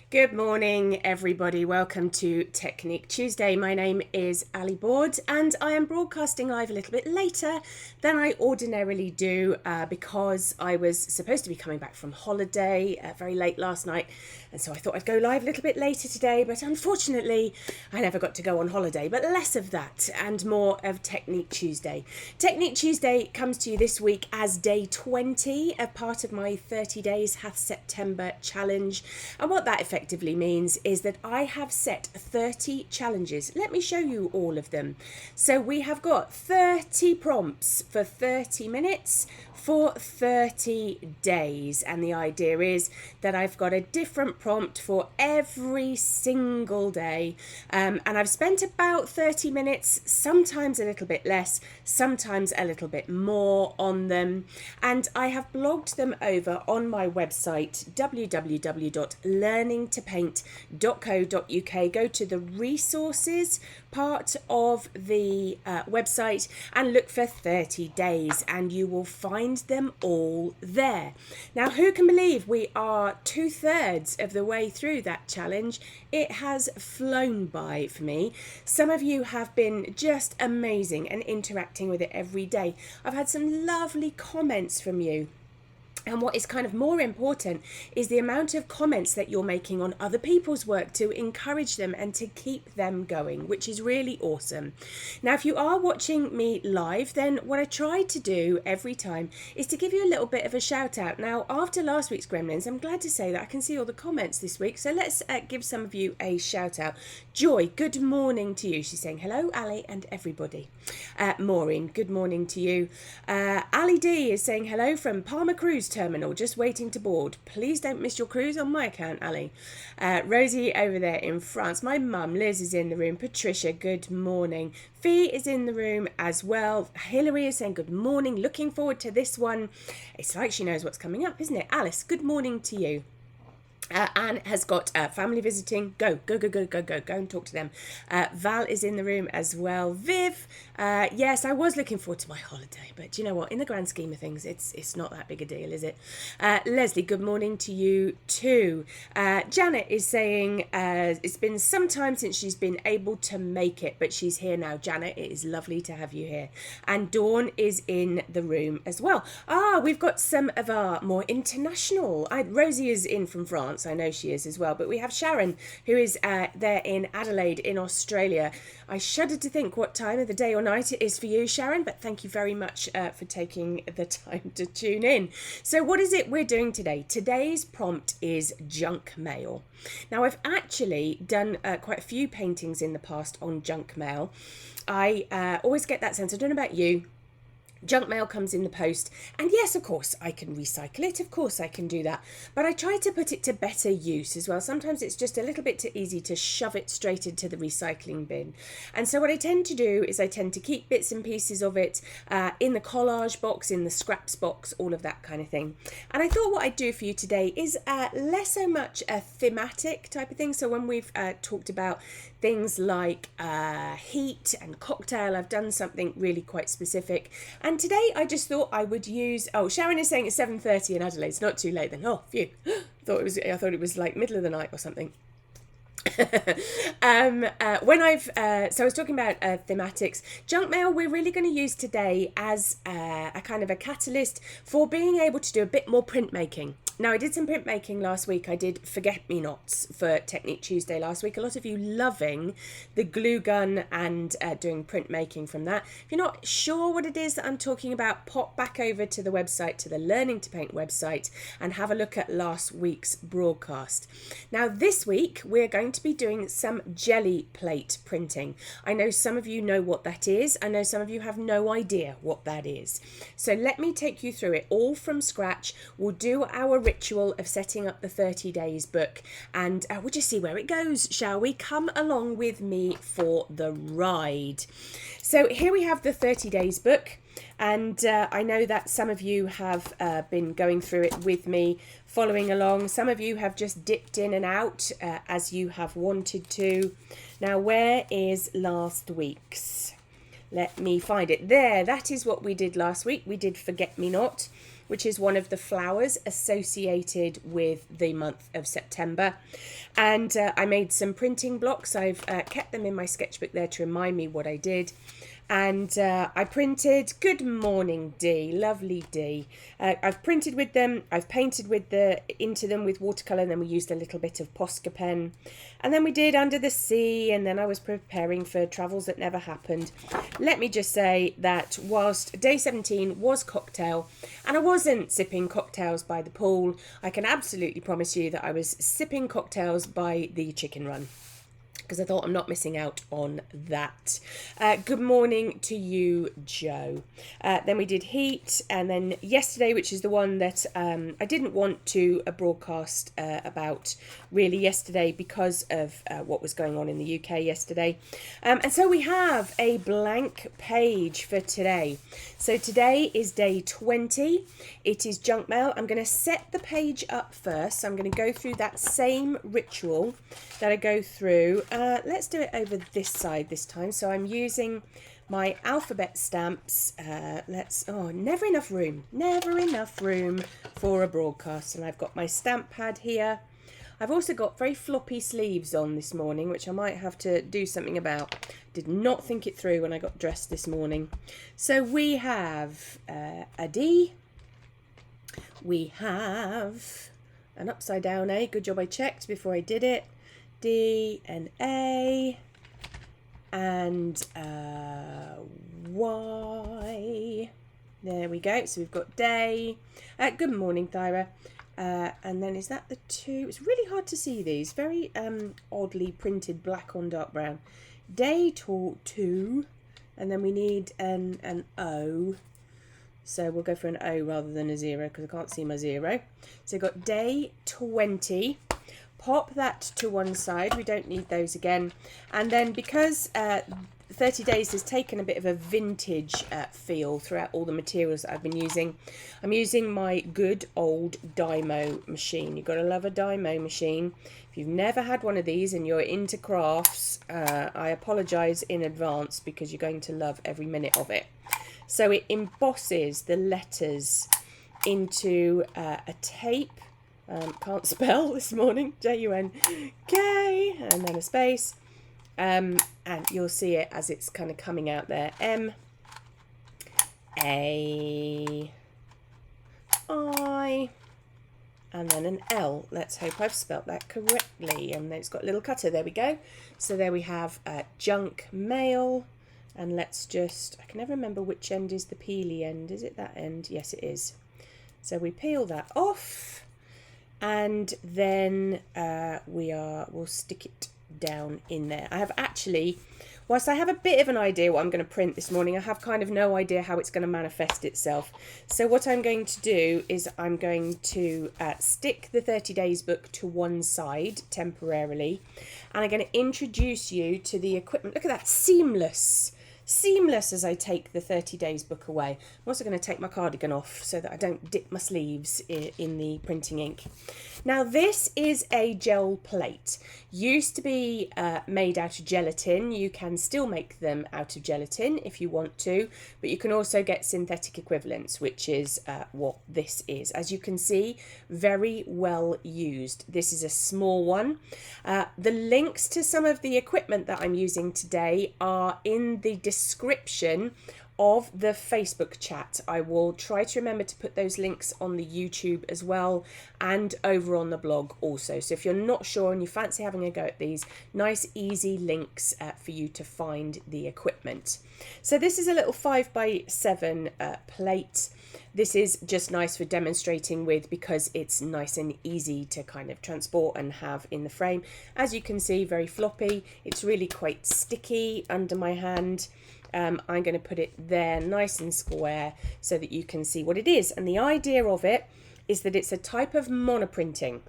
Good morning, everybody. Welcome to Technique Tuesday. My name is Ali Board, and I am broadcasting live a little bit later than I ordinarily do because I was supposed to be coming back from holiday very late last night, and so I thought I'd go live a little bit later today, but unfortunately I never got to go on holiday. But less of that and more of Technique Tuesday. Technique Tuesday comes to you this week as day 20 of part of my 30 Days Hath September challenge, and what that effectively means is that I have set 30 challenges. Let me show you all of them. So we have got 30 prompts for 30 minutes for 30 days, and the idea is that I've got a different prompt for every single day, and I've spent about 30 minutes, sometimes a little bit less, sometimes a little bit more on them, and I have blogged them over on my website www.learningtopaint.co.uk. Go to the resources part of the website and look for 30 days, and you will find them all there. Now, who can believe we are 2/3 of the way through that challenge? It has flown by for me. Some of you have been just amazing and interacting with it every day. I've had some lovely comments from you. And what is kind of more important is the amount of comments that you're making on other people's work to encourage them and to keep them going, which is really awesome. Now, if you are watching me live, then what I try to do every time is to give you a little bit of a shout out. Now, after last week's Gremlins, I'm glad to say that I can see all the comments this week. So let's give some of you a shout out. Joy, good morning to you. She's saying, hello, Ali and everybody. Maureen, good morning to you. Ali D is saying hello from Palmer Cruise Terminal, just waiting to board. Please don't miss your cruise on my account, Ali. Rosie over there in France. My mum, Liz, is in the room. Patricia, good morning. Fee is in the room as well. Hilary is saying good morning. Looking forward to this one. It's like she knows what's coming up, isn't it? Alice, good morning to you. Anne has got family visiting. Go and talk to them. Val is in the room as well. Viv, yes, I was looking forward to my holiday, but you know what, in the grand scheme of things, it's not that big a deal, is it? Leslie, good morning to you too. Janet is saying it's been some time since she's been able to make it, but she's here now. Janet, it is lovely to have you here. And Dawn is in the room as well. We've got some of our more international. Rosie is in from France. I know she is as well, but we have Sharon, who is there in Adelaide in Australia. I shudder to think what time of the day or night it is for you, Sharon, but thank you very much for taking the time to tune in. So what is it we're doing today? Today's prompt is junk mail. Now, I've actually done quite a few paintings in the past on junk mail. I always get that sense, I don't know about you, junk mail comes in the post, and yes, of course I can recycle it, of course I can do that, but I try to put it to better use as well. Sometimes it's just a little bit too easy to shove it straight into the recycling bin, and so what I tend to do is I tend to keep bits and pieces of it in the collage box, in the scraps box, all of that kind of thing. And I thought what I'd do for you today is less so much a thematic type of thing. So when we've talked about things like heat and cocktail, I've done something really quite specific. And today I just thought I would use, Sharon is saying it's 7:30 in Adelaide. It's not too late then. Oh, phew. I thought it was like middle of the night or something. I was talking about thematics. Junk mail we're really going to use today as a kind of a catalyst for being able to do a bit more printmaking. Now, I did some printmaking last week. I did forget-me-nots for Technique Tuesday last week. A lot of you loving the glue gun and doing printmaking from that. If you're not sure what it is that I'm talking about, pop back over to the website, to the Learning to Paint website, and have a look at last week's broadcast. Now, this week, we're going to be doing some jelly plate printing. I know some of you know what that is. I know some of you have no idea what that is. So let me take you through it all from scratch. We'll do our ritual of setting up the 30 days book, and we'll just see where it goes, shall we? Come along with me for the ride. So here we have the 30 days book, and I know that some of you have been going through it with me, following along. Some of you have just dipped in and out as you have wanted to. Now, where is last week's? Let me find it. There, that is what we did last week. We did Forget Me Not. which is one of the flowers associated with the month of September. And I made some printing blocks. I've kept them in my sketchbook there to remind me what I did. And I printed, good morning Dee, lovely Dee. I've printed with them, I've painted into them with watercolour, and then we used a little bit of Posca pen. And then we did Under the Sea, and then I was preparing for Travels That Never Happened. Let me just say that whilst day 17 was cocktail, and I wasn't sipping cocktails by the pool, I can absolutely promise you that I was sipping cocktails by the chicken run, because I thought I'm not missing out on that. Good morning to you, Joe. Then we did Heat, and then yesterday, which is the one that I didn't want to broadcast about really yesterday because of what was going on in the UK yesterday. And so we have a blank page for today. So today is day 20. It is junk mail. I'm going to set the page up first. So I'm going to go through that same ritual that I go through. Let's do it over this side this time. So I'm using my alphabet stamps. Never enough room for a broadcast. And I've got my stamp pad here. I've also got very floppy sleeves on this morning, which I might have to do something about. Did not think it through when I got dressed this morning. So we have a D. We have an upside down A. Good job I checked before I did it. D and A and Y. There we go. So we've got day. Good morning, Thyra. And then is that the 2? It's really hard to see these. Very oddly printed black on dark brown. Day 2. And then we need an O. So we'll go for an O rather than a 0 because I can't see my 0. So we've got day 20. Pop that to one side. We don't need those again. And then because 30 days has taken a bit of a vintage feel throughout all the materials that I've been using, I'm using my good old Dymo machine. You've got to love a Dymo machine. If you've never had one of these and you're into crafts, I apologise in advance because you're going to love every minute of it. So it embosses the letters into a tape. Can't spell this morning. J-U-N-K and then a space. And you'll see it as it's kind of coming out there. M A I and then an L. Let's hope I've spelt that correctly. And then it's got a little cutter. There we go. So there we have junk mail. And let's just, I can never remember which end is the peely end. Is it that end? Yes, it is. So we peel that off. And then we'll stick it down in there. I have actually, whilst I have a bit of an idea what I'm going to print this morning, I have kind of no idea how it's going to manifest itself. So what I'm going to do is I'm going to stick the 30 days book to one side temporarily, and I'm going to introduce you to the equipment. Look at that, seamless as I take the 30 days book away. I'm also going to take my cardigan off so that I don't dip my sleeves in the printing ink. Now this is a gel plate. Used to be made out of gelatin. You can still make them out of gelatin if you want to, but you can also get synthetic equivalents, which is what this is. As you can see, very well used. This is a small one. The links to some of the equipment that I'm using today are in the description of the Facebook chat. I will try to remember to put those links on the YouTube as well and over on the blog also. So if you're not sure and you fancy having a go at these, nice easy links for you to find the equipment. So this is a little 5x7 plate. This is just nice for demonstrating with because it's nice and easy to kind of transport and have in the frame. As you can see, very floppy. It's really quite sticky under my hand. I'm going to put it there nice and square so that you can see what it is. And the idea of it is that it's a type of monoprinting.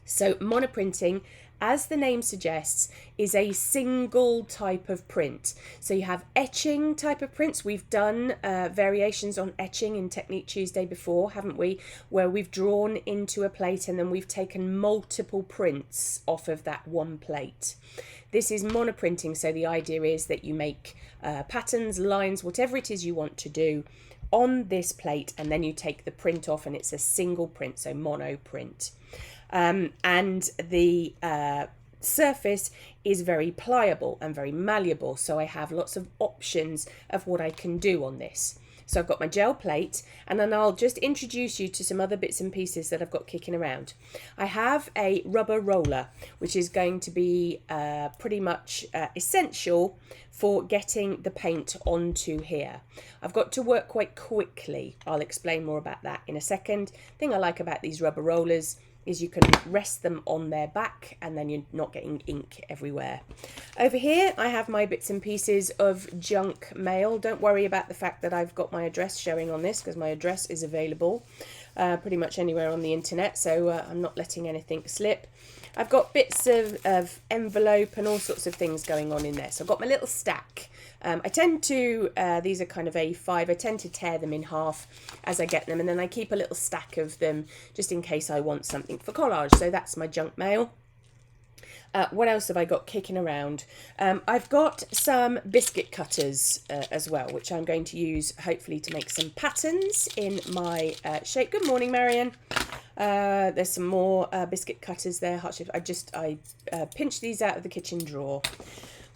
So monoprinting, as the name suggests, is a single type of print. So you have etching type of prints. We've done variations on etching in Technique Tuesday before, haven't we? Where we've drawn into a plate and then we've taken multiple prints off of that one plate. This is monoprinting, so the idea is that you make patterns, lines, whatever it is you want to do on this plate, and then you take the print off and it's a single print, so mono print. And the surface is very pliable and very malleable, so I have lots of options of what I can do on this. So I've got my gel plate, and then I'll just introduce you to some other bits and pieces that I've got kicking around. I have a rubber roller, which is going to be pretty much essential for getting the paint onto here. I've got to work quite quickly. I'll explain more about that in a second. The thing I like about these rubber rollers is you can rest them on their back and then you're not getting ink everywhere. Over here I have my bits and pieces of junk mail. Don't worry about the fact that I've got my address showing on this, because my address is available pretty much anywhere on the internet, so I'm not letting anything slip. I've got bits of envelope and all sorts of things going on in there. So I've got my little stack. I tend to, these are kind of A5, I tend to tear them in half as I get them, and then I keep a little stack of them just in case I want something for collage. So that's my junk mail. What else have I got kicking around? I've got some biscuit cutters as well, which I'm going to use hopefully to make some patterns in my shape. Good morning, Marion. There's some more biscuit cutters there, heart shape. I pinched these out of the kitchen drawer.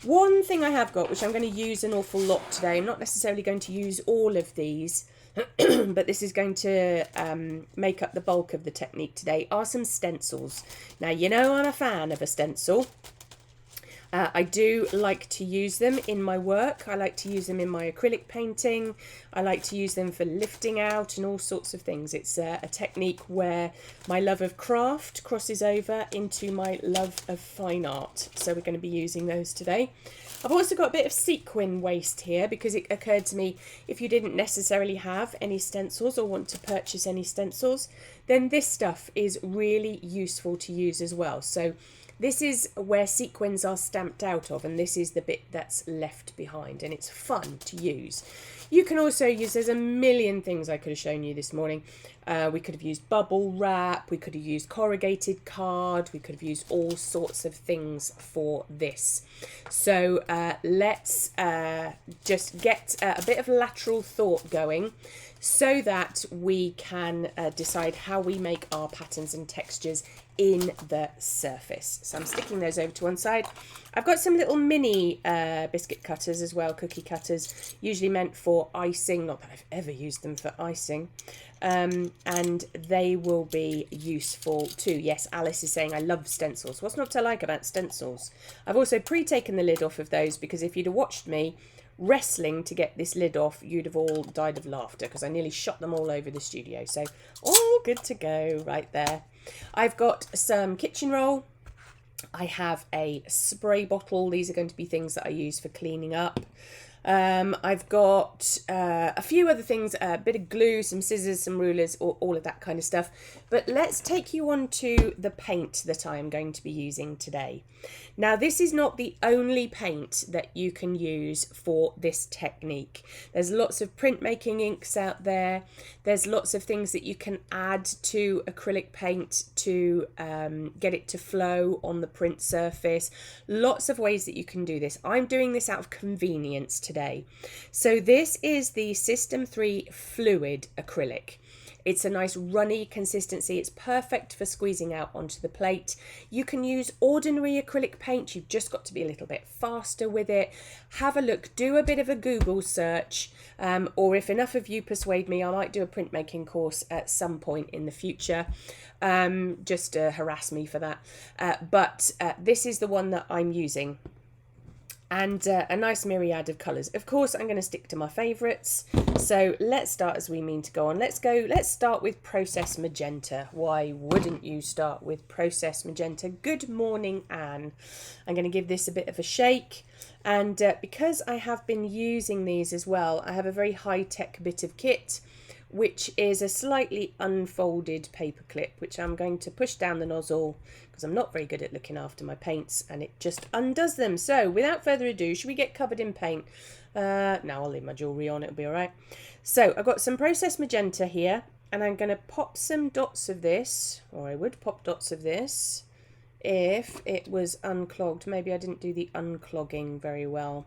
One thing I have got, which I'm going to use an awful lot today, I'm not necessarily going to use all of these, but this is going to make up the bulk of the technique today, are some stencils. Now, you know I'm a fan of a stencil. I do like to use them in my work. I like to use them in my acrylic painting. I like to use them for lifting out and all sorts of things. It's a technique where my love of craft crosses over into my love of fine art. So we're going to be using those today. I've also got a bit of sequin waste here because it occurred to me, if you didn't necessarily have any stencils or want to purchase any stencils, then this stuff is really useful to use as well. So this is where sequins are stamped out of, and this is the bit that's left behind, and it's fun to use. You can also use, there's a million things I could have shown you this morning. We could have used bubble wrap, we could have used corrugated card, we could have used all sorts of things for this. So let's just get a bit of lateral thought going so that we can decide how we make our patterns and textures in the surface. So I'm sticking those over to one side. I've got some little mini biscuit cutters as well, cookie cutters, usually meant for icing, not that I've ever used them for icing, and they will be useful too. Yes, Alice is saying I love stencils. What's not to like about stencils? I've also pre-taken the lid off of those because if you'd have watched me wrestling to get this lid off, you'd have all died of laughter because I nearly shot them all over the studio. So all good to go right there. I've got some kitchen roll. I have a spray bottle. These are going to be things that I use for cleaning up. I've got a few other things, a bit of glue, some scissors, some rulers, all of that kind of stuff. But let's take you on to the paint that I am going to be using today. Now, this is not the only paint that you can use for this technique. There's lots of printmaking inks out there. There's lots of things that you can add to acrylic paint to get it to flow on the print surface. Lots of ways that you can do this. I'm doing this out of convenience today. So this is the System 3 Fluid Acrylic. It's a nice runny consistency. It's perfect for squeezing out onto the plate. You can use ordinary acrylic paint. You've just got to be a little bit faster with it. Have a look, do a bit of a Google search, or if enough of you persuade me, I might do a printmaking course at some point in the future. Just harass me for that. But this is the one that I'm using. And a nice myriad of colours. Of course, I'm going to stick to my favourites. So let's start as we mean to go on. Let's start with Process Magenta. Why wouldn't you start with Process Magenta? Good morning, Anne. I'm going to give this a bit of a shake. And because I have been using these as well, I have a very high-tech bit of kit, which is a slightly unfolded paper clip, which I'm going to push down the nozzle because I'm not very good at looking after my paints and it just undoes them. So without further ado, should we get covered in paint? No, I'll leave my jewellery on, it'll be all right. So I've got some Process Magenta here and I'm going to pop some dots of this, or I would pop dots of this if it was unclogged. Maybe I didn't do the unclogging very well.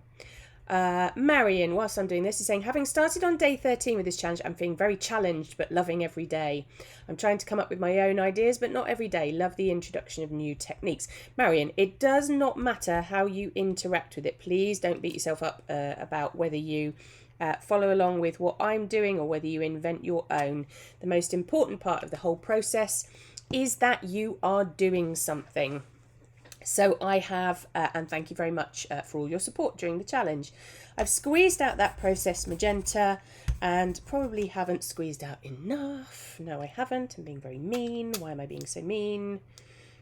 Marion, whilst I'm doing this, is saying, having started on day 13 with this challenge, I'm feeling very challenged but loving every day. I'm trying to come up with my own ideas, but not every day. Love the introduction of new techniques. Marion, it does not matter how you interact with it. Please don't beat yourself up about whether you follow along with what I'm doing or whether you invent your own. The most important part of the whole process is that you are doing something. So I have, and thank you very much for all your support during the challenge. I've squeezed out that processed magenta and probably haven't squeezed out enough. No, I haven't. I'm being very mean. Why am I being so mean?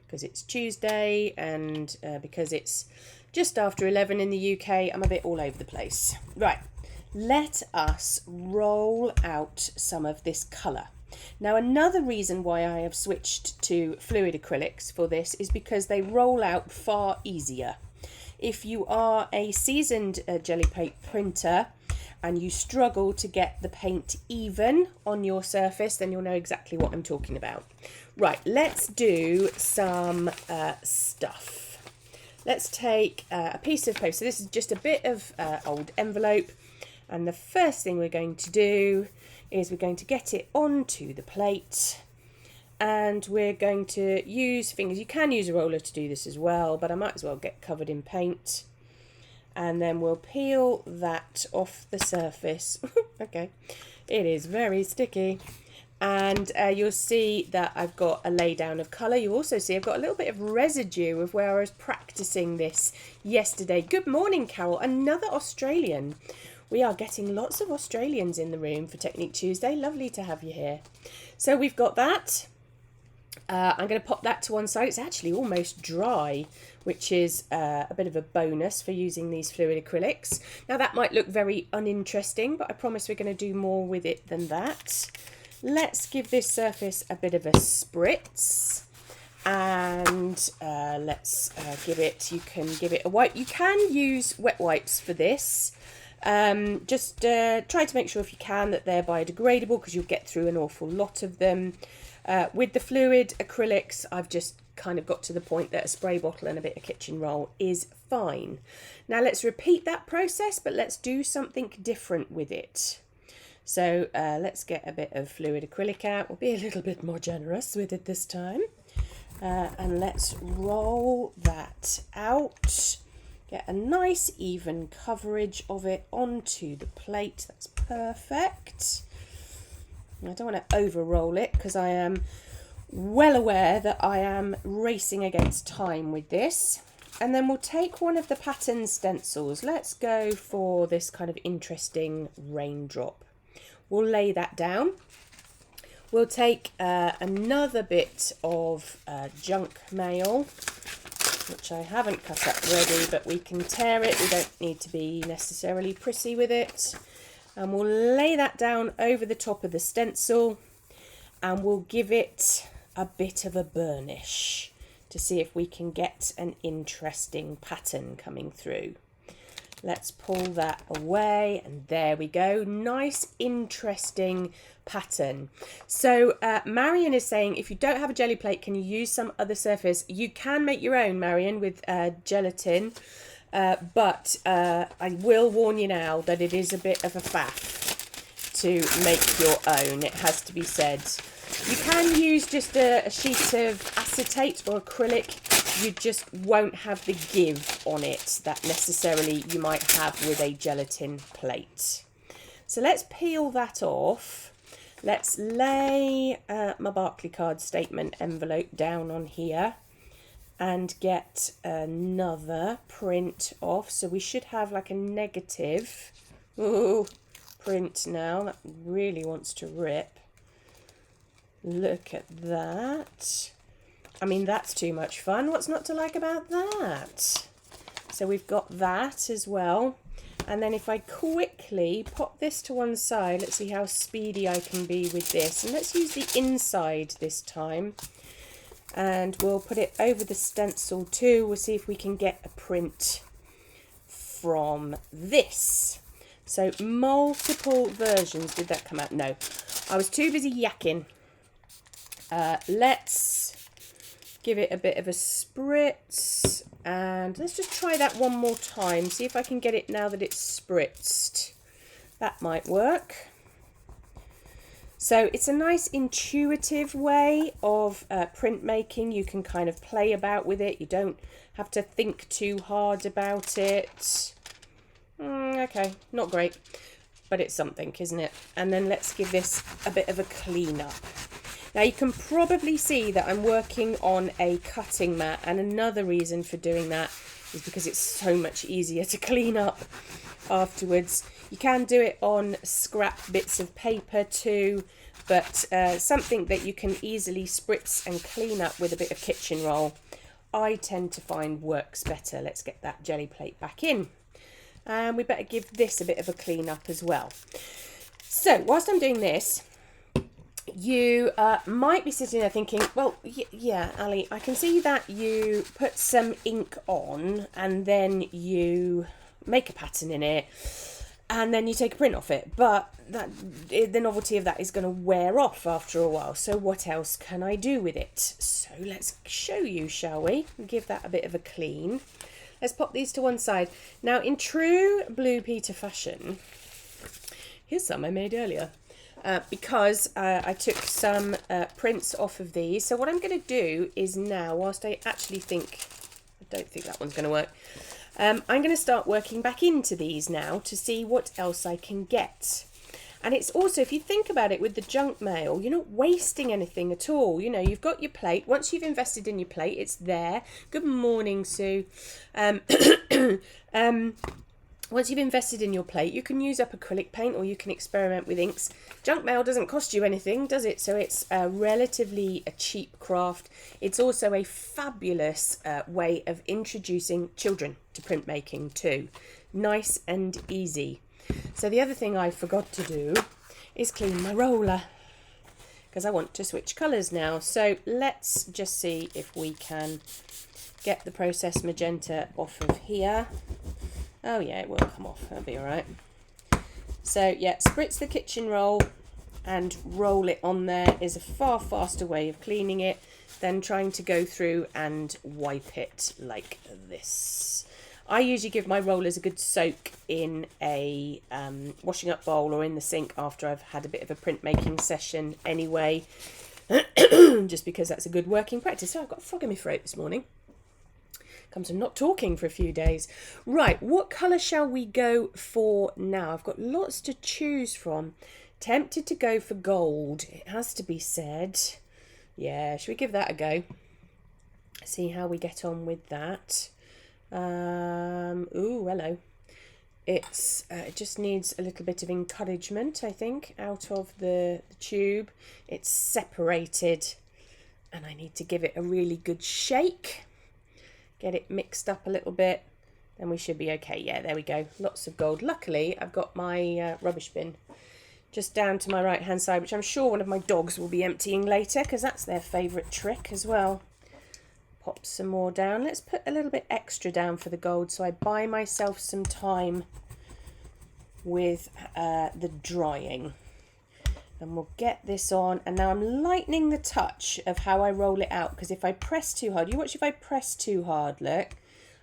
Because it's Tuesday and because it's just after 11 in the UK, I'm a bit all over the place. Right, let us roll out some of this colour. Now, another reason why I have switched to fluid acrylics for this is because they roll out far easier. If you are a seasoned jelly paint printer and you struggle to get the paint even on your surface, then you'll know exactly what I'm talking about. Right, let's do some stuff. Let's take a piece of paper. So this is just a bit of old envelope. And the first thing we're going to do is we're going to get it onto the plate and we're going to use fingers. You can use a roller to do this as well, but I might as well get covered in paint. And then we'll peel that off the surface. Okay, it is very sticky. And you'll see that I've got a lay down of colour. You also see I've got a little bit of residue of where I was practicing this yesterday. Good morning, Carol. Another Australian. We are getting lots of Australians in the room for Technique Tuesday. Lovely to have you here. So we've got that. I'm going to pop that to one side. It's actually almost dry, which is a bit of a bonus for using these fluid acrylics. Now that might look very uninteresting, but I promise we're going to do more with it than that. Let's give this surface a bit of a spritz. And let's give it, you can give it a wipe. You can use wet wipes for this. Just try to make sure if you can that they're biodegradable because you'll get through an awful lot of them. With the fluid acrylics, I've just kind of got to the point that a spray bottle and a bit of kitchen roll is fine. Now let's repeat that process, but let's do something different with it. So let's get a bit of fluid acrylic out. We'll be a little bit more generous with it this time. And let's roll that out. Get a nice even coverage of it onto the plate. That's perfect. I don't want to over roll it because I am well aware that I am racing against time with this. And then we'll take one of the pattern stencils. Let's go for this kind of interesting raindrop. We'll lay that down. We'll take another bit of junk mail, which I haven't cut up ready, but we can tear it. We don't need to be necessarily prissy with it. And we'll lay that down over the top of the stencil and we'll give it a bit of a burnish to see if we can get an interesting pattern coming through. Let's pull that away and there we go. Nice, interesting pattern. So Marion is saying, if you don't have a jelly plate, can you use some other surface? You can make your own, Marion, with gelatin. But I will warn you now that it is a bit of a faff to make your own, it has to be said. You can use just a sheet of acetate or acrylic. You just won't have the give on it that necessarily you might have with a gelatin plate. So let's peel that off. Let's lay my Barclaycard statement envelope down on here and get another print off. So we should have like a negative print now. That really wants to rip. Look at that. I mean, that's too much fun. What's not to like about that? So we've got that as well. And then if I quickly pop this to one side, let's see how speedy I can be with this. And let's use the inside this time. And we'll put it over the stencil too. We'll see if we can get a print from this. So multiple versions. Did that come out? No. I was too busy yakking. Let's give it a bit of a spritz And let's just try that one more time, see if I can get it now that it's spritzed. That might work. So it's a nice intuitive way of printmaking. You can kind of play about with it. You don't have to think too hard about it. Okay, not great, but it's something, isn't it? And then let's give this a bit of a clean up. Now you can probably see that I'm working on a cutting mat, and another reason for doing that is because it's so much easier to clean up afterwards. You can do it on scrap bits of paper too, but something that you can easily spritz and clean up with a bit of kitchen roll, I tend to find works better. Let's get that jelly plate back in. And we better give this a bit of a clean up as well. So whilst I'm doing this, you might be sitting there thinking, well, yeah, Ali, I can see that you put some ink on and then you make a pattern in it and then you take a print off it. But the novelty of that is going to wear off after a while. So what else can I do with it? So let's show you, shall we? Give that a bit of a clean. Let's pop these to one side. Now, in true Blue Peter fashion, here's some I made earlier. Because I took some prints off of these. So what I'm going to do is now, whilst I actually don't think that one's going to work, I'm going to start working back into these now to see what else I can get. And it's also, if you think about it with the junk mail, you're not wasting anything at all. You know, you've got your plate. Once you've invested in your plate, it's there. Good morning, Sue. Once you've invested in your plate, you can use up acrylic paint or you can experiment with inks. Junk mail doesn't cost you anything, does it? So it's relatively a cheap craft. It's also a fabulous way of introducing children to printmaking too. Nice and easy. So the other thing I forgot to do is clean my roller because I want to switch colours now. So let's just see if we can get the processed magenta off of here. Oh yeah, it will come off, that'll be all right. So yeah, spritz the kitchen roll and roll it on there is a far faster way of cleaning it than trying to go through and wipe it like this. I usually give my rollers a good soak in a washing up bowl or in the sink after I've had a bit of a printmaking session anyway, just because that's a good working practice. So I've got a frog in my throat this morning. Comes from not talking for a few days. Right, what colour shall we go for now? I've got lots to choose from. Tempted to go for gold, it has to be said. Yeah, should we give that a go? See how we get on with that. Ooh, hello. It just needs a little bit of encouragement, I think, out of the tube. It's separated and I need to give it a really good shake. Get it mixed up a little bit, then we should be okay. Yeah, there we go. Lots of gold. Luckily, I've got my rubbish bin just down to my right hand side, which I'm sure one of my dogs will be emptying later because that's their favourite trick as well. Pop some more down. Let's put a little bit extra down for the gold so I buy myself some time with the drying. And we'll get this on, and now I'm lightening the touch of how I roll it out, because if I press too hard, you watch if I press too hard, look,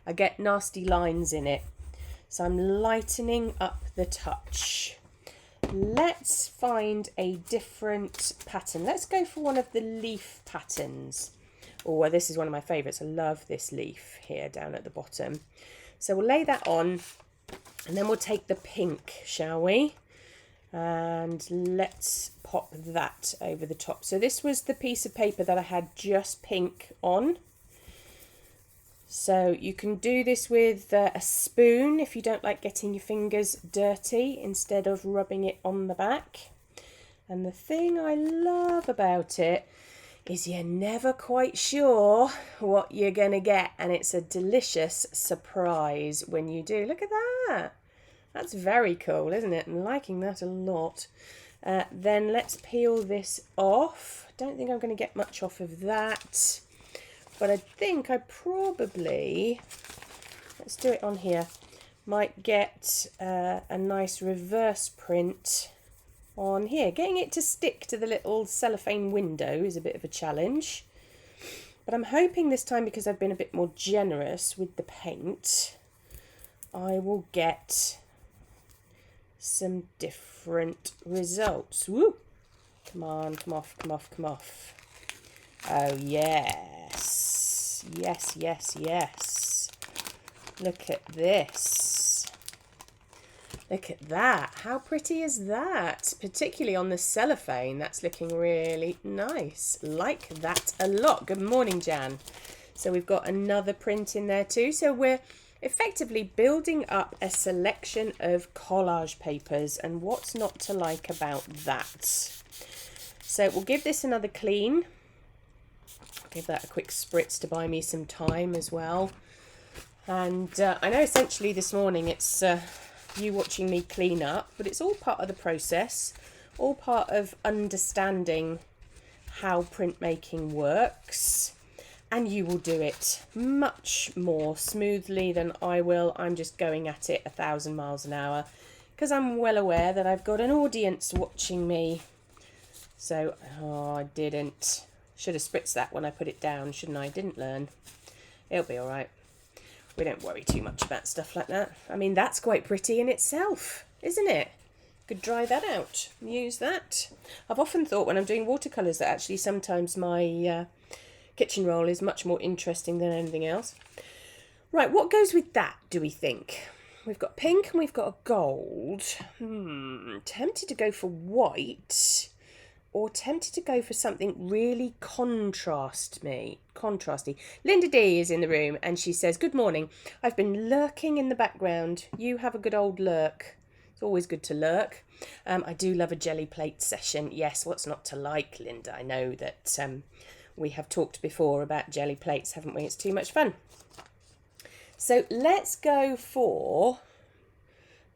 I get nasty lines in it. So I'm lightening up the touch. Let's find a different pattern. Let's go for one of the leaf patterns. Oh, well, this is one of my favourites. I love this leaf here down at the bottom. So we'll lay that on, and then we'll take the pink, shall we? And let's pop that over the top. So this was the piece of paper that I had just pink on. So you can do this with a spoon if you don't like getting your fingers dirty instead of rubbing it on the back. And the thing I love about it is you're never quite sure what you're going to get, and it's a delicious surprise when you do. Look at that. That's very cool, isn't it? I'm liking that a lot. Then let's peel this off. Don't think I'm going to get much off of that. But I think I probably, let's do it on here, might get a nice reverse print on here. Getting it to stick to the little cellophane window is a bit of a challenge. But I'm hoping this time, because I've been a bit more generous with the paint, I will get some different results. Woo! Come on, come off, come off, come off. Oh, yes. Yes, yes, yes. Look at this. Look at that. How pretty is that? Particularly on the cellophane. That's looking really nice. Like that a lot. Good morning, Jan. So we've got another print in there too. So we're effectively building up a selection of collage papers, and what's not to like about that? So we'll give this another clean. Give that a quick spritz to buy me some time as well. And I know essentially this morning it's you watching me clean up, but it's all part of the process, all part of understanding how printmaking works. And you will do it much more smoothly than I will. I'm just going at it 1,000 miles an hour because I'm well aware that I've got an audience watching me. So, oh, I didn't. Should have spritzed that when I put it down, shouldn't I? Didn't learn. It'll be all right. We don't worry too much about stuff like that. I mean, that's quite pretty in itself, isn't it? Could dry that out and use that. I've often thought when I'm doing watercolours that actually sometimes my kitchen roll is much more interesting than anything else. Right, what goes with that, do we think? We've got pink and we've got a gold. Tempted to go for white, or tempted to go for something really contrasty. Linda D is in the room and she says, good morning. I've been lurking in the background. You have a good old lurk. It's always good to lurk. I do love a jelly plate session. Yes, what's not to like, Linda? I know that we have talked before about jelly plates, haven't we? It's too much fun. So let's go for...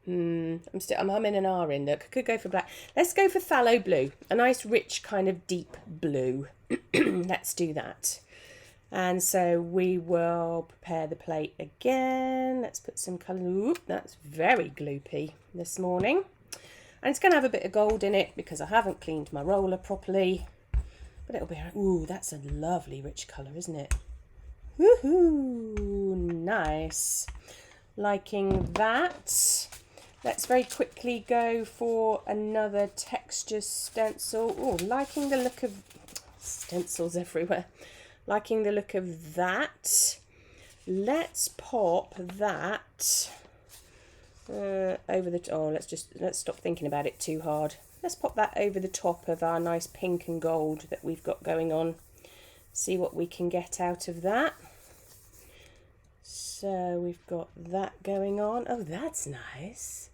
I'm humming an R in. Look, I could go for black. Let's go for phthalo blue. A nice, rich, kind of deep blue. Let's do that. And so we will prepare the plate again. Let's put some colour. Ooh, that's very gloopy this morning. And it's going to have a bit of gold in it because I haven't cleaned my roller properly. But it'll be... Ooh, that's a lovely rich colour, isn't it? Woohoo! Nice. Liking that. Let's very quickly go for another texture stencil. Oh, liking the look of stencils everywhere. Liking the look of that. Let's pop that over the... Oh, let's stop thinking about it too hard. Let's pop that over the top of our nice pink and gold that we've got going on. See what we can get out of that. So we've got that going on. Oh, that's nice.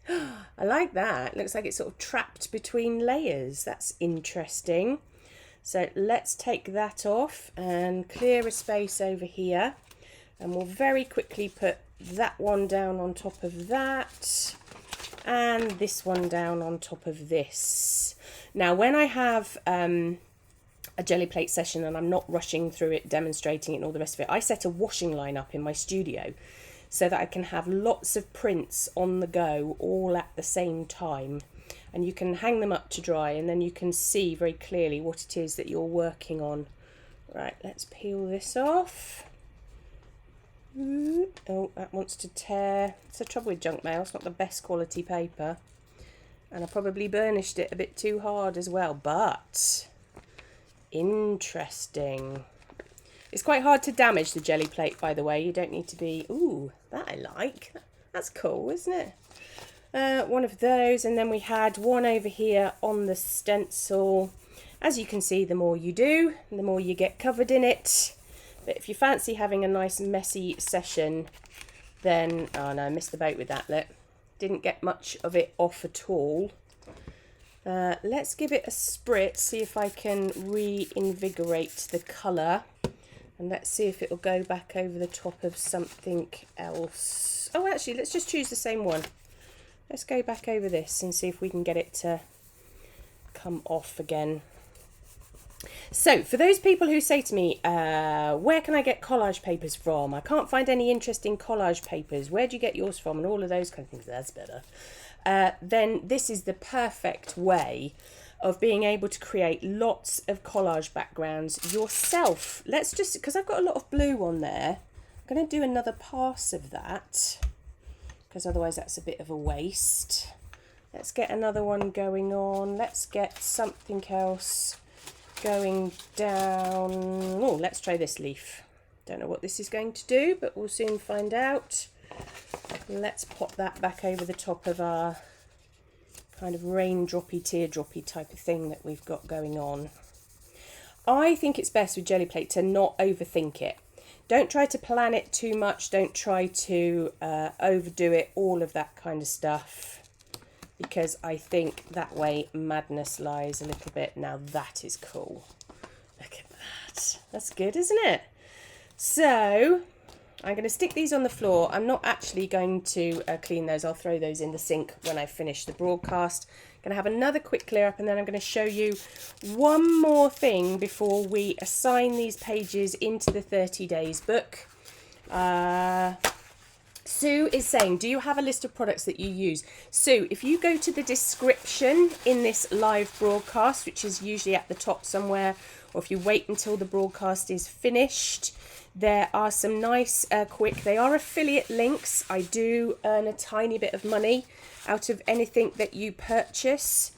I like that. Looks like it's sort of trapped between layers. That's interesting. So let's take that off and clear a space over here. And we'll very quickly put that one down on top of that. And this one down on top of this. Now, when I have a jelly plate session and I'm not rushing through it, demonstrating it and all the rest of it, I set a washing line up in my studio so that I can have lots of prints on the go all at the same time. And you can hang them up to dry and then you can see very clearly what it is that you're working on. Right, let's peel this off. Oh, that wants to tear. It's the trouble with junk mail, it's not the best quality paper. And I probably burnished it a bit too hard as well, but interesting. It's quite hard to damage the jelly plate, by the way. You don't need to be... Ooh, that I like. That's cool, isn't it? One of those, and then we had one over here on the stencil. As you can see, the more you do, the more you get covered in it. But if you fancy having a nice messy session, then... Oh no, I missed the boat with that, look. Didn't get much of it off at all. Let's give it a spritz, see if I can reinvigorate the colour. And let's see if it'll go back over the top of something else. Oh, actually, let's just choose the same one. Let's go back over this and see if we can get it to come off again. So, for those people who say to me, where can I get collage papers from? I can't find any interesting collage papers. Where do you get yours from? And all of those kind of things. That's better. Then this is the perfect way of being able to create lots of collage backgrounds yourself. Let's just, because I've got a lot of blue on there, I'm going to do another pass of that, because otherwise that's a bit of a waste. Let's get another one going on. Let's get something else going down. Oh, let's try this leaf. Don't know what this is going to do, but we'll soon find out. Let's pop that back over the top of our kind of raindroppy, teardroppy type of thing that we've got going on. I think it's best with jelly plate to not overthink it. Don't try to plan it too much. Don't try to overdo it, all of that kind of stuff, because I think that way madness lies a little bit. Now that is cool. Look at that. That's good, isn't it? So I'm going to stick these on the floor. I'm not actually going to clean those. I'll throw those in the sink when I finish the broadcast. I'm going to have another quick clear up, and then I'm going to show you one more thing before we assign these pages into the 30 days book. Sue is saying, do you have a list of products that you use? Sue, if you go to the description in this live broadcast, which is usually at the top somewhere, or if you wait until the broadcast is finished, there are some nice they are affiliate links. I do earn a tiny bit of money out of anything that you purchase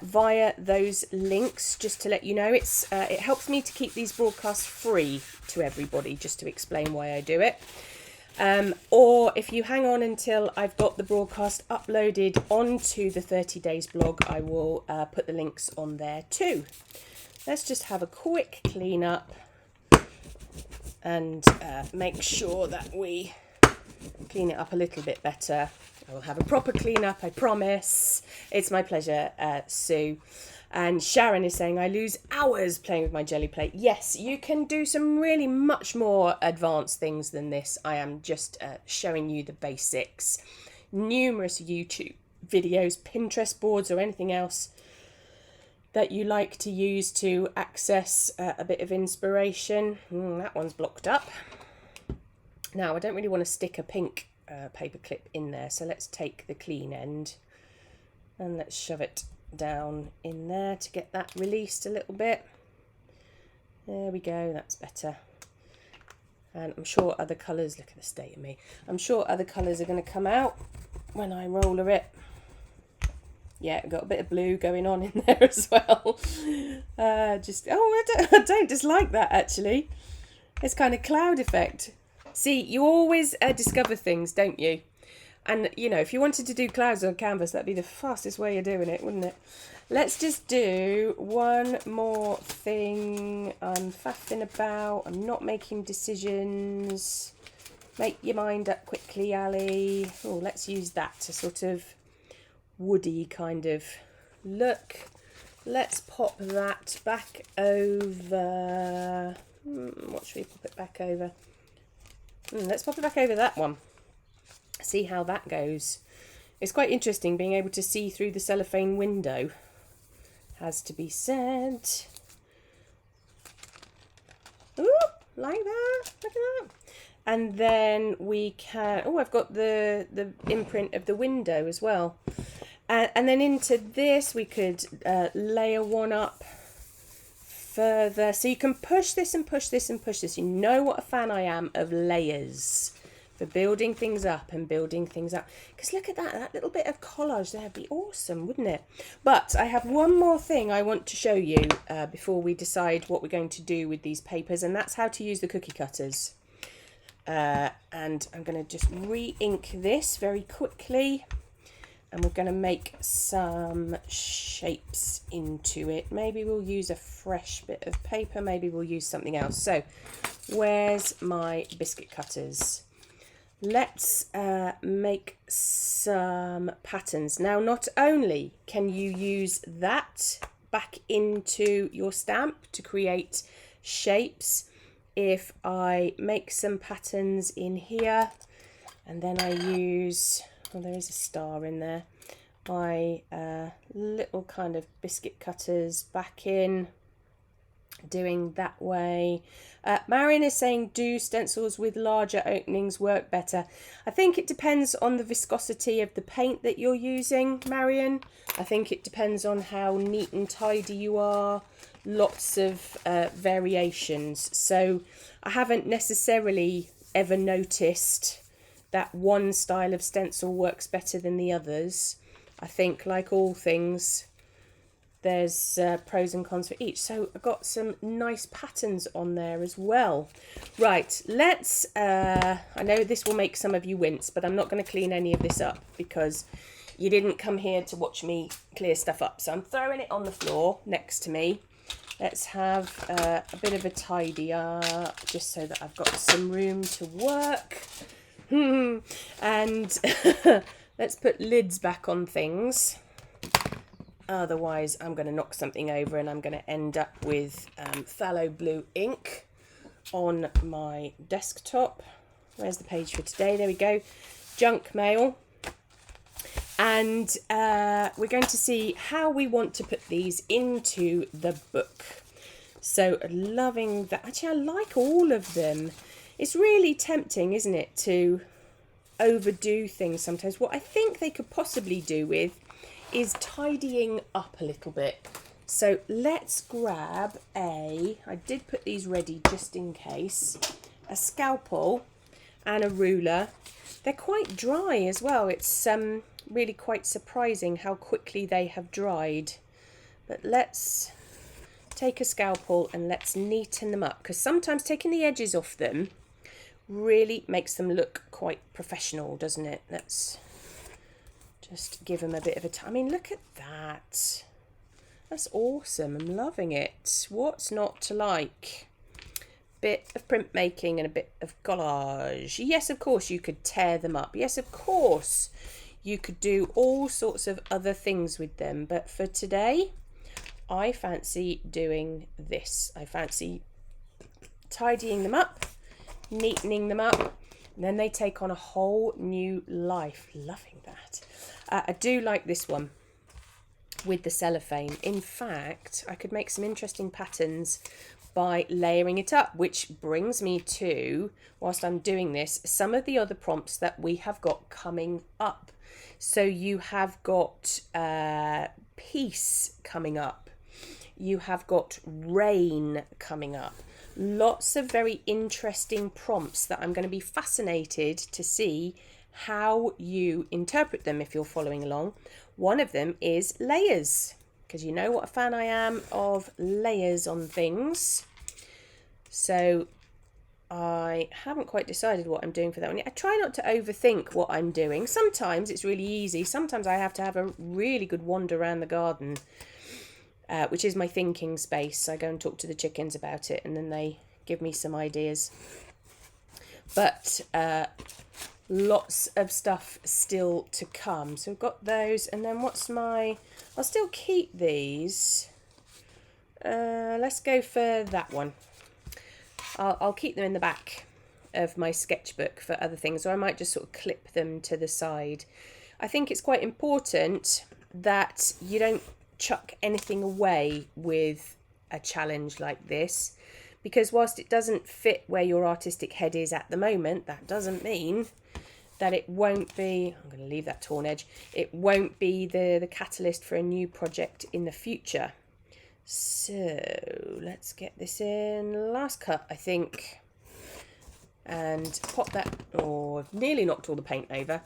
via those links, just to let you know. It helps me to keep these broadcasts free to everybody, just to explain why I do it. Or if you hang on until I've got the broadcast uploaded onto the 30 days blog, I will put the links on there too. Let's just have a quick clean up and make sure that we clean it up a little bit better. I will have a proper clean up, I promise. It's my pleasure, Sue. And Sharon is saying, I lose hours playing with my jelly plate. Yes, you can do some really much more advanced things than this. I am just showing you the basics. Numerous YouTube videos, Pinterest boards, or anything else that you like to use to access a bit of inspiration. That one's blocked up. Now, I don't really want to stick a pink paper clip in there, so let's take the clean end and let's shove it down in there to get that released a little bit. There we go, that's better. And I'm sure other colours, look at the state of me, I'm sure other colours are going to come out when I roller it. Yeah, got a bit of blue going on in there as well. I don't dislike that, actually. It's kind of cloud effect. See, you always discover things, don't you? And, you know, if you wanted to do clouds on canvas, that'd be the fastest way of doing it, wouldn't it? Let's just do one more thing. I'm faffing about. I'm not making decisions. Make your mind up quickly, Ali. Oh, let's use that to sort of woody kind of look. Let's pop that back over. What should we pop it back over? Let's pop it back over that one. See how that goes. It's quite interesting being able to see through the cellophane window, has to be said. Ooh, like that. Look at that. And then we can, oh, I've got the imprint of the window as well. And then into this, we could layer one up further. So you can push this and push this and push this. You know what a fan I am of layers, for building things up and building things up. Because look at that little bit of collage there would be awesome, wouldn't it? But I have one more thing I want to show you before we decide what we're going to do with these papers, and that's how to use the cookie cutters. And I'm going to just re-ink this very quickly, and we're going to make some shapes into it. Maybe we'll use a fresh bit of paper, maybe we'll use something else. So where's my biscuit cutters? Let's make some patterns. Now, not only can you use that back into your stamp to create shapes, if I make some patterns in here and then I use, oh, there is a star in there, my little kind of biscuit cutters back in, doing that way. Marion is saying, do stencils with larger openings work better? I think it depends on the viscosity of the paint that you're using, Marion. I think it depends on how neat and tidy you are. Lots of variations. So I haven't necessarily ever noticed that one style of stencil works better than the others. I think, like all things, there's pros and cons for each. So I've got some nice patterns on there as well. Right, let's, I know this will make some of you wince, but I'm not going to clean any of this up because you didn't come here to watch me clear stuff up. So I'm throwing it on the floor next to me. Let's have a bit of a tidy up just so that I've got some room to work. And let's put lids back on things. Otherwise, I'm going to knock something over and I'm going to end up with phthalo blue ink on my desktop. Where's the page for today? There we go. Junk mail. And we're going to see how we want to put these into the book. So loving that. Actually, I like all of them. It's really tempting, isn't it, to overdo things sometimes. What I think they could possibly do with is tidying up a little bit. So let's grab I did put these ready just in case, a scalpel and a ruler. They're quite dry as well. It's really quite surprising how quickly they have dried. But let's take a scalpel and let's neaten them up, because sometimes taking the edges off them really makes them look quite professional, doesn't it? Let's just give them a bit of a time. I mean, look at that. That's awesome. I'm loving it. What's not to like? Bit of printmaking and a bit of collage. Yes, of course, you could tear them up. Yes, of course, you could do all sorts of other things with them. But for today, I fancy doing this. I fancy tidying them up, neatening them up, and then they take on a whole new life. Loving that. I do like this one with the cellophane. In fact, I could make some interesting patterns by layering it up, which brings me to, whilst I'm doing this, some of the other prompts that we have got coming up. So you have got peace coming up. You have got rain coming up. Lots of very interesting prompts that I'm going to be fascinated to see how you interpret them if you're following along. One of them is layers, because you know what a fan I am of layers on things. So I haven't quite decided what I'm doing for that one yet. I try not to overthink what I'm doing. Sometimes it's really easy. Sometimes I have to have a really good wander around the garden, which is my thinking space. I go and talk to the chickens about it and then they give me some ideas. But lots of stuff still to come. So we've got those, and then I'll still keep these. Let's go for that one. I'll keep them in the back of my sketchbook for other things, or I might just sort of clip them to the side. I think it's quite important that you don't chuck anything away with a challenge like this, because whilst it doesn't fit where your artistic head is at the moment, that doesn't mean that it won't be, I'm going to leave that torn edge, it won't be the catalyst for a new project in the future. So let's get this in. Last cut, I think. And pop that. Oh, I've nearly knocked all the paint over.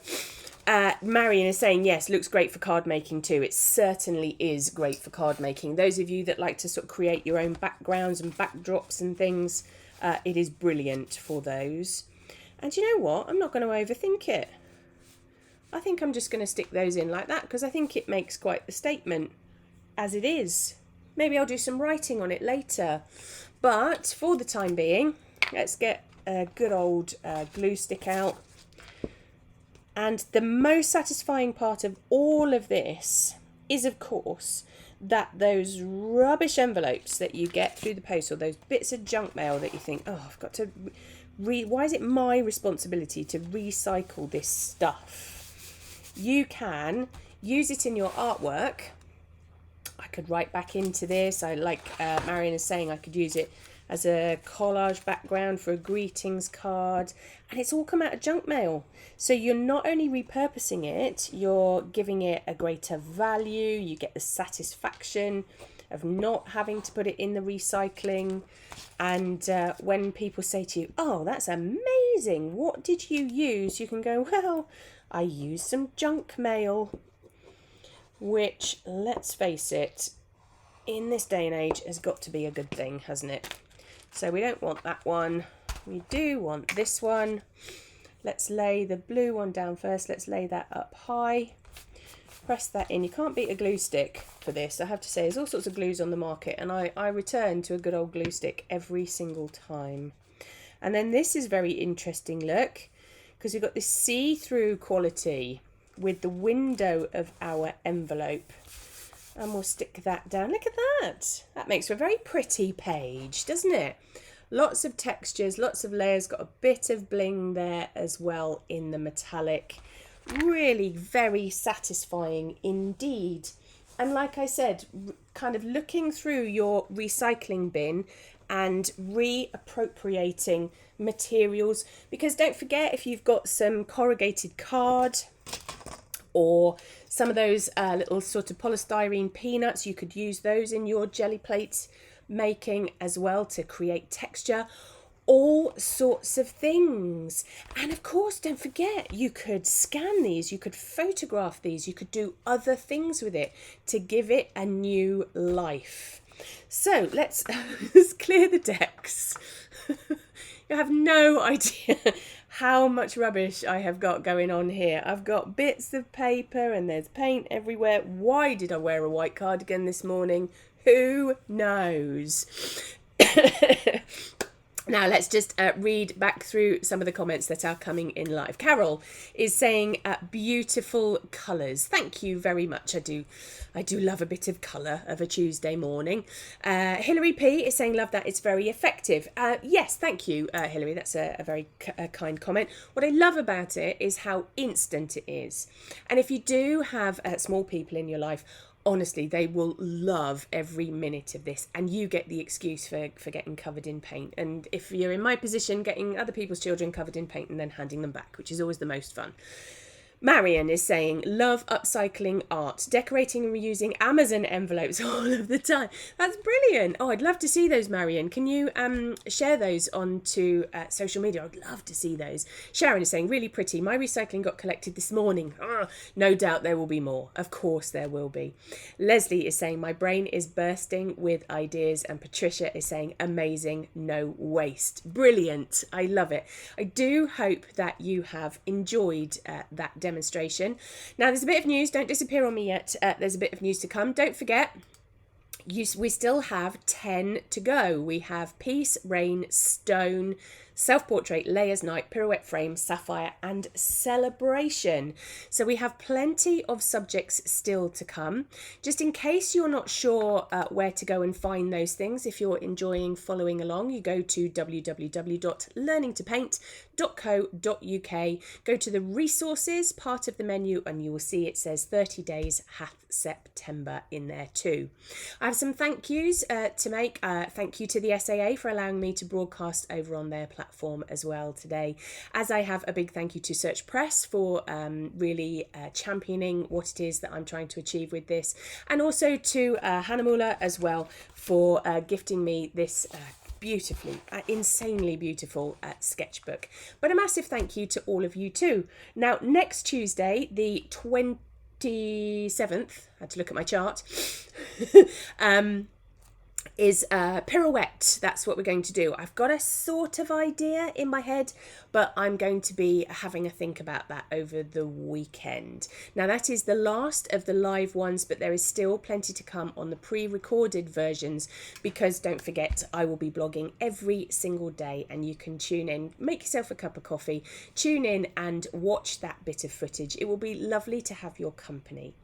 Marion is saying, yes, looks great for card making too. It certainly is great for card making. Those of you that like to sort of create your own backgrounds and backdrops and things, it is brilliant for those. And you know what? I'm not going to overthink it. I think I'm just going to stick those in like that, because I think it makes quite the statement as it is. Maybe I'll do some writing on it later. But for the time being, let's get a good old glue stick out. And the most satisfying part of all of this is, of course, that those rubbish envelopes that you get through the post, or those bits of junk mail that you think, oh, I've got to... why is it my responsibility to recycle this stuff? You can use it in your artwork. I could write back into this. I like Marion is saying I could use it as a collage background for a greetings card, and it's all come out of junk mail. So you're not only repurposing it, you're giving it a greater value. You get the satisfaction of not having to put it in the recycling. And when people say to you, oh, that's amazing, what did you use? You can go, well, I used some junk mail, which, let's face it, in this day and age has got to be a good thing, hasn't it? So we don't want that one. We do want this one. Let's lay the blue one down first. Let's lay that up high. Press that in. You can't beat a glue stick for this. I have to say, there's all sorts of glues on the market, and I return to a good old glue stick every single time. And then this is very interesting, look, because we've got this see-through quality with the window of our envelope. And we'll stick that down. Look at that. That makes for a very pretty page, doesn't it? Lots of textures, lots of layers, got a bit of bling there as well in the metallic. Really very satisfying indeed. And like I said, kind of looking through your recycling bin and reappropriating materials, because don't forget, if you've got some corrugated card or some of those little sort of polystyrene peanuts, you could use those in your jelly plate making as well to create texture. All sorts of things. And of course, don't forget, you could scan these, you could photograph these, you could do other things with it to give it a new life. So let's clear the decks. You have no idea how much rubbish I have got going on here. I've got bits of paper and there's paint everywhere. Why did I wear a white cardigan this morning? Who knows? Now let's just read back through some of the comments that are coming in live. Carol is saying beautiful colours. Thank you very much. I do love a bit of colour of a Tuesday morning. Hilary P is saying love that, it's very effective. Yes, thank you, Hilary. That's a very kind comment. What I love about it is how instant it is. And if you do have small people in your life, honestly, they will love every minute of this, and you get the excuse for getting covered in paint. And if you're in my position, getting other people's children covered in paint and then handing them back, which is always the most fun. Marion is saying, love upcycling art, decorating and reusing Amazon envelopes all of the time. That's brilliant. Oh, I'd love to see those, Marion. Can you share those onto social media? I'd love to see those. Sharon is saying, really pretty. My recycling got collected this morning. No doubt there will be more. Of course there will be. Leslie is saying, my brain is bursting with ideas. And Patricia is saying, amazing, no waste. Brilliant. I love it. I do hope that you have enjoyed that demonstration. Now there's a bit of news, don't disappear on me yet. There's a bit of news to come. Don't forget, we still have 10 to go. We have Peace, Rain, Stone, Self-Portrait, Layers Night, Pirouette Frame, Sapphire and Celebration. So we have plenty of subjects still to come. Just in case you're not sure where to go and find those things, if you're enjoying following along, you go to www.learningtopaint.co.uk, go to the resources part of the menu, and you will see it says 30 days hath September in there too. I have some thank yous to make. Thank you to the SAA for allowing me to broadcast over on their platform as well today, as I have a big thank you to Search Press for really championing what it is that I'm trying to achieve with this, and also to Hannah Muller as well for gifting me this beautifully, insanely beautiful sketchbook. But a massive thank you to all of you too. Now next Tuesday, the 27th, I had to look at my chart, is pirouette. That's what we're going to do. I've got a sort of idea in my head, but I'm going to be having a think about that over the weekend. Now that is the last of the live ones, but there is still plenty to come on the pre-recorded versions, because don't forget, I will be blogging every single day, and you can tune in, make yourself a cup of coffee, tune in and watch that bit of footage. It will be lovely to have your company.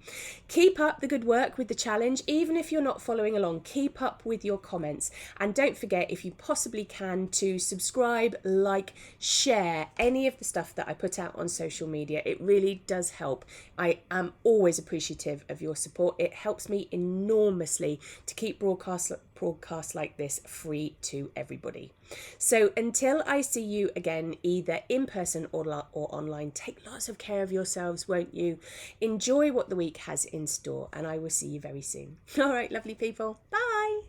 Keep up the good work with the challenge. Even if you're not following along, keep up with with your comments. And don't forget, if you possibly can, to subscribe, like, share any of the stuff that I put out on social media. It really does help. I am always appreciative of your support. It helps me enormously to keep broadcasts like this free to everybody. So until I see you again, either in person or online, take lots of care of yourselves, won't you? Enjoy what the week has in store, and I will see you very soon. All right, lovely people. Bye.